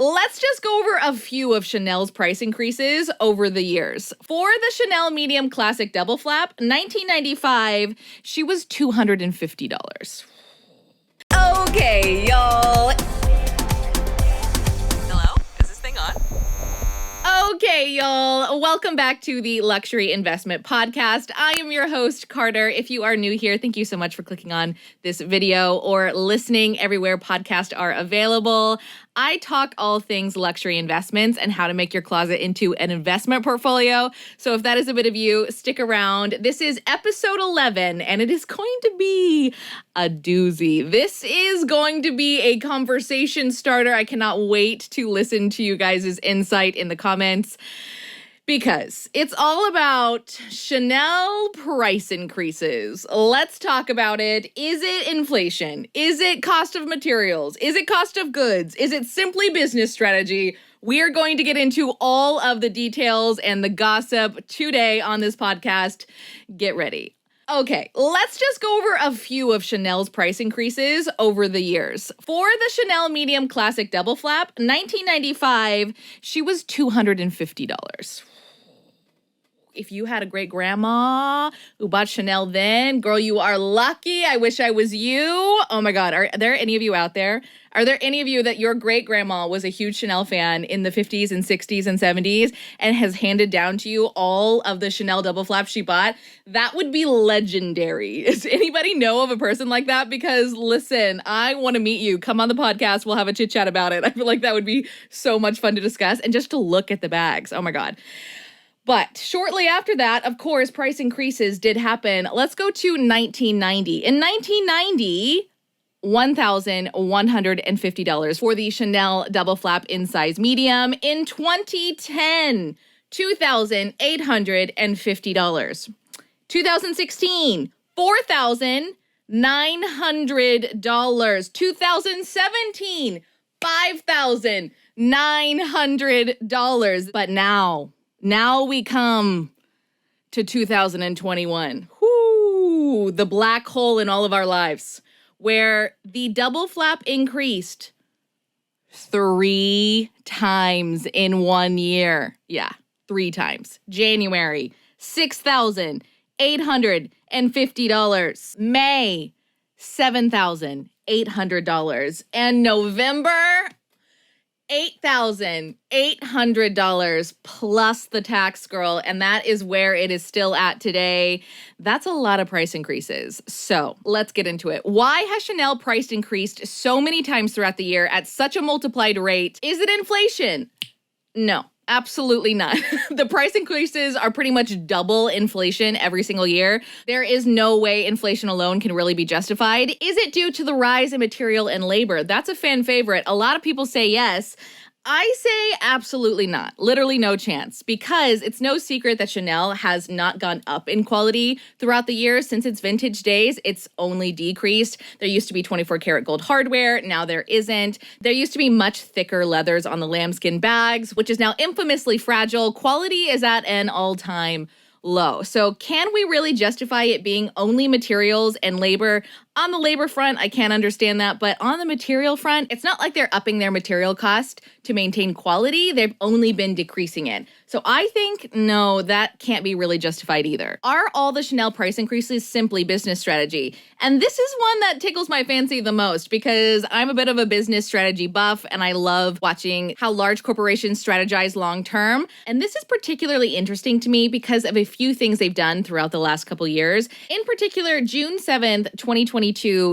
let's just go over a few of Chanel's price increases over the years. For the Chanel Medium Classic Double Flap, 1995, she was $250. Okay, y'all. Hello? Is this thing on? Okay, y'all. Welcome back to the Luxury Investment Podcast. I am your host, Carter. If you are new here, thank you so much for clicking on this video or listening everywhere podcasts are available. I talk all things luxury investments and how to make your closet into an investment portfolio. So if that is a bit of you, stick around. This is episode 11, and it is going to be a doozy. This is going to be a conversation starter. I cannot wait to listen to you guys' insight in the comments, because it's all about Chanel price increases. Let's talk about it. Is it inflation? Is it cost of materials? Is it cost of goods? Is it simply business strategy? We are going to get into all of the details and the gossip today on this podcast. Get ready. Okay, let's just go over a few of Chanel's price increases over the years. For the Chanel Medium Classic Double Flap, 1995, she was $250. If you had a great grandma who bought Chanel then, girl, you are lucky. I wish I was you. Oh my God. Are there any of you out there? Are there any of you that your great grandma was a huge Chanel fan in the 50s and 60s and 70s and has handed down to you all of the Chanel double flaps she bought? That would be legendary. Does anybody know of a person like that? Because listen, I want to meet you. Come on the podcast. We'll have a chit chat about it. I feel like that would be so much fun to discuss and just to look at the bags. Oh my God. But shortly after that, of course, price increases did happen. Let's go to 1990. In 1990, $1,150 for the Chanel double flap in size medium. In 2010, $2,850. 2016, $4,900. 2017, $5,900. But now we come to 2021. Whoo, the black hole in all of our lives, where the double flap increased 3 times in 1 year. Yeah, 3 times. January, $6,850. May, $7,800. And November, $8,800 plus the tax, girl. And that is where it is still at today. That's a lot of price increases. So let's get into it. Why has Chanel price increased so many times throughout the year at such a multiplied rate? Is it inflation? No. Absolutely not. The price increases are pretty much double inflation every single year. There is no way inflation alone can really be justified. Is it due to the rise in material and labor? That's a fan favorite. A lot of people say yes. I say absolutely not. Literally no chance, because it's no secret that Chanel has not gone up in quality throughout the years. Since its vintage days, it's only decreased. There used to be 24 karat gold hardware. Now there isn't. There used to be much thicker leathers on the lambskin bags, which is now infamously fragile. Quality is at an all-time low. So can we really justify it being only materials and labor? On the labor front, I can't understand that. But on the material front, it's not like they're upping their material cost to maintain quality. They've only been decreasing it. So I think, no, that can't be really justified either. Are all the Chanel price increases simply business strategy? And this is one that tickles my fancy the most, because I'm a bit of a business strategy buff and I love watching how large corporations strategize long term. And this is particularly interesting to me because of a few things they've done throughout the last couple years. In particular, June 7th, 2022,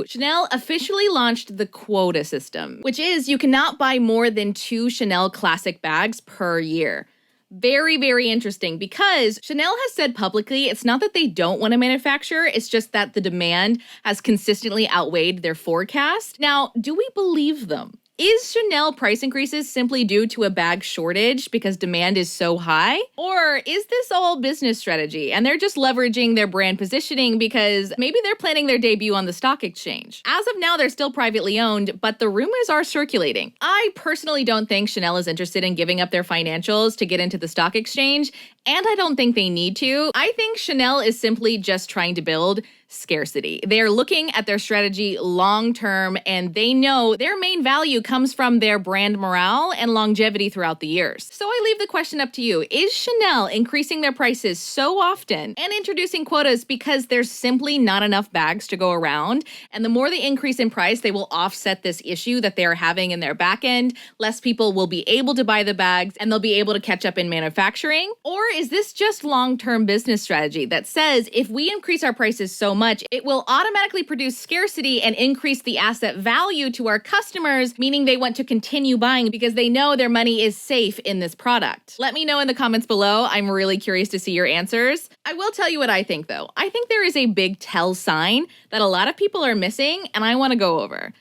Chanel officially launched the quota system, which is you cannot buy more than 2 Chanel classic bags per year. Very, very interesting, because Chanel has said publicly it's not that they don't want to manufacture, it's just that the demand has consistently outweighed their forecast. Now, do we believe them? Is Chanel price increases simply due to a bag shortage because demand is so high? Or is this all business strategy and they're just leveraging their brand positioning because maybe they're planning their debut on the stock exchange? As of now, they're still privately owned, but the rumors are circulating. I personally don't think Chanel is interested in giving up their financials to get into the stock exchange, and I don't think they need to. I think Chanel is simply just trying to build scarcity. They're looking at their strategy long term, and they know their main value comes from their brand morale and longevity throughout the years. So I leave the question up to you. Is Chanel increasing their prices so often and introducing quotas because there's simply not enough bags to go around? And the more they increase in price, they will offset this issue that they're having in their back end. Less people will be able to buy the bags, and they'll be able to catch up in manufacturing. Or is this just long-term business strategy that says if we increase our prices so much, it will automatically produce scarcity and increase the asset value to our customers, meaning they want to continue buying because they know their money is safe in this product? Let me know in the comments below. I'm really curious to see your answers. I will tell you what I think, though. I think there is a big tell sign that a lot of people are missing, and I want to go over.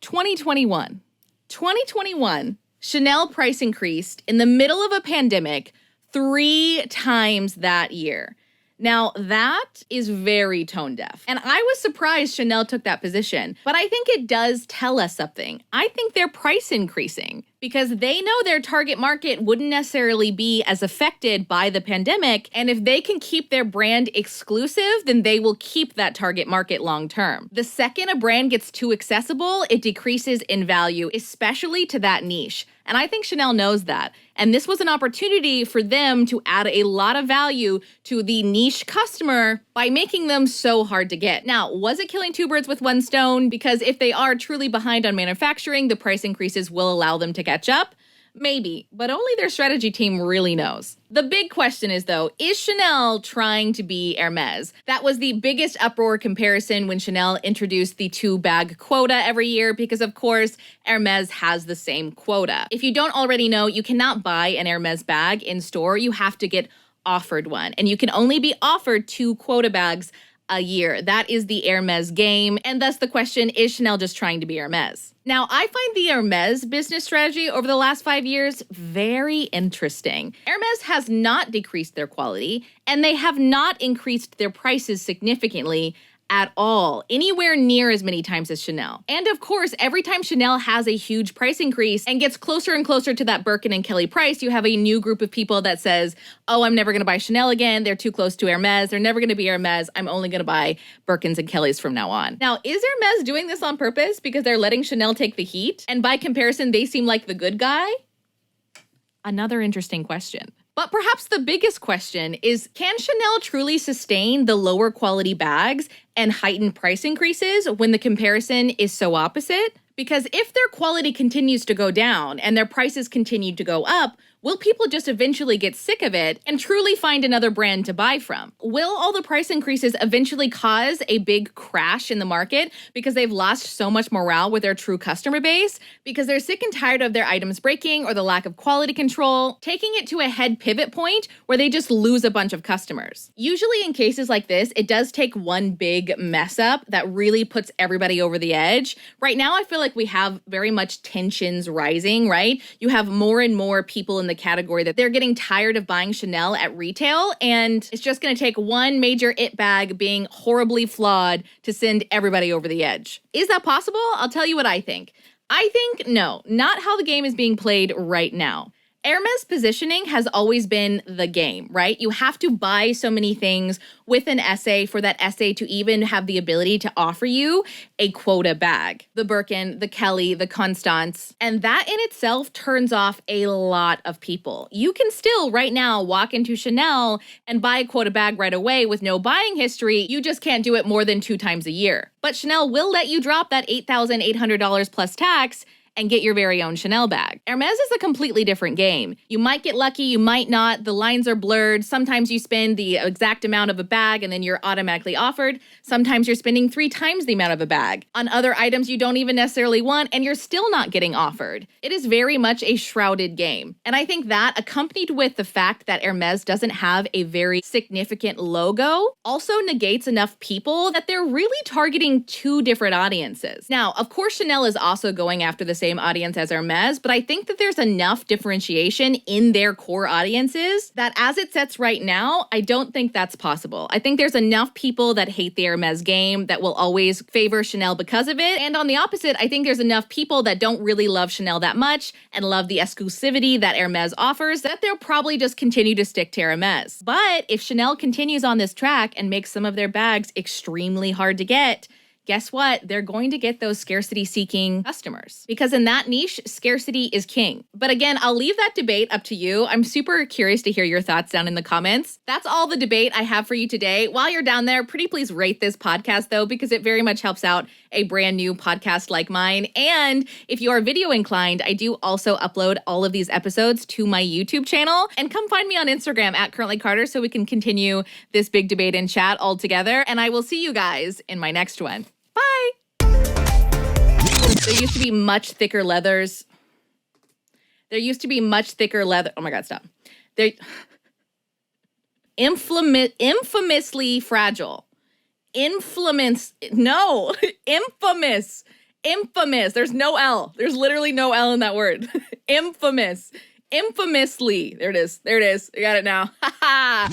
2021. 2021, Chanel price increased in the middle of a pandemic 3 times that year. Now, that is very tone deaf. And I was surprised Chanel took that position. But I think it does tell us something. I think they're price increasing because they know their target market wouldn't necessarily be as affected by the pandemic. And if they can keep their brand exclusive, then they will keep that target market long term. The second a brand gets too accessible, it decreases in value, especially to that niche. And I think Chanel knows that. And this was an opportunity for them to add a lot of value to the niche customer by making them so hard to get. Now, was it killing 2 birds with 1 stone? Because if they are truly behind on manufacturing, the price increases will allow them to catch up. Maybe, but only their strategy team really knows. The big question is, though, is Chanel trying to be Hermes? That was the biggest uproar comparison when Chanel introduced the 2-bag quota every year because, of course, Hermes has the same quota. If you don't already know, you cannot buy an Hermes bag in store. You have to get offered one, and you can only be offered 2 quota bags a year. That is the Hermes game, and thus the question, is Chanel just trying to be Hermes? Now, I find the Hermes business strategy over the last 5 years very interesting. Hermes has not decreased their quality, and they have not increased their prices significantly at all, anywhere near as many times as Chanel. And of course, every time Chanel has a huge price increase and gets closer and closer to that Birkin and Kelly price, you have a new group of people that says, oh, I'm never gonna buy Chanel again. They're too close to Hermes. They're never gonna be Hermes. I'm only gonna buy Birkins and Kellys from now on. Now, is Hermes doing this on purpose because they're letting Chanel take the heat? And by comparison, they seem like the good guy? Another interesting question. But perhaps the biggest question is, can Chanel truly sustain the lower quality bags and heightened price increases when the comparison is so opposite? Because if their quality continues to go down and their prices continue to go up, will people just eventually get sick of it and truly find another brand to buy from? Will all the price increases eventually cause a big crash in the market because they've lost so much morale with their true customer base? Because they're sick and tired of their items breaking or the lack of quality control, taking it to a head pivot point where they just lose a bunch of customers. Usually in cases like this, it does take one big mess up that really puts everybody over the edge. Right now, I feel like we have very much tensions rising, right? You have more and more people in the category that they're getting tired of buying Chanel at retail, and it's just going to take one major it bag being horribly flawed to send everybody over the edge. Is that possible? I'll tell you what I think. I think no, not how the game is being played right now. Hermes positioning has always been the game, right? You have to buy so many things with an essay for that essay to even have the ability to offer you a quota bag. The Birkin, the Kelly, the Constance, and that in itself turns off a lot of people. You can still right now walk into Chanel and buy a quota bag right away with no buying history. You just can't do it more than 2 times a year. But Chanel will let you drop that $8,800 plus tax and get your very own Chanel bag. Hermes is a completely different game. You might get lucky, you might not. The lines are blurred. Sometimes you spend the exact amount of a bag and then you're automatically offered. Sometimes you're spending 3 times the amount of a bag on other items you don't even necessarily want, and you're still not getting offered. It is very much a shrouded game. And I think that, accompanied with the fact that Hermes doesn't have a very significant logo, also negates enough people that they're really targeting 2 different audiences. Now, of course, Chanel is also going after the same audience as Hermes, but I think that there's enough differentiation in their core audiences that as it sets right now, I don't think that's possible. I think there's enough people that hate the Hermes game that will always favor Chanel because of it. And on the opposite, I think there's enough people that don't really love Chanel that much and love the exclusivity that Hermes offers that they'll probably just continue to stick to Hermes. But if Chanel continues on this track and makes some of their bags extremely hard to get, guess what? They're going to get those scarcity-seeking customers because in that niche, scarcity is king. But again, I'll leave that debate up to you. I'm super curious to hear your thoughts down in the comments. That's all the debate I have for you today. While you're down there, pretty please rate this podcast though, because it very much helps out a brand new podcast like mine. And if you are video inclined, I do also upload all of these episodes to my YouTube channel. And come find me on Instagram at Currently Carter so we can continue this big debate and chat all together. And I will see you guys in my next one. Bye. There used to be much thicker leathers. Oh my God, stop. They're infamously fragile. Infamous. There's no L. There's literally no L in that word. Infamously. There it is. I got it now. Ha ha.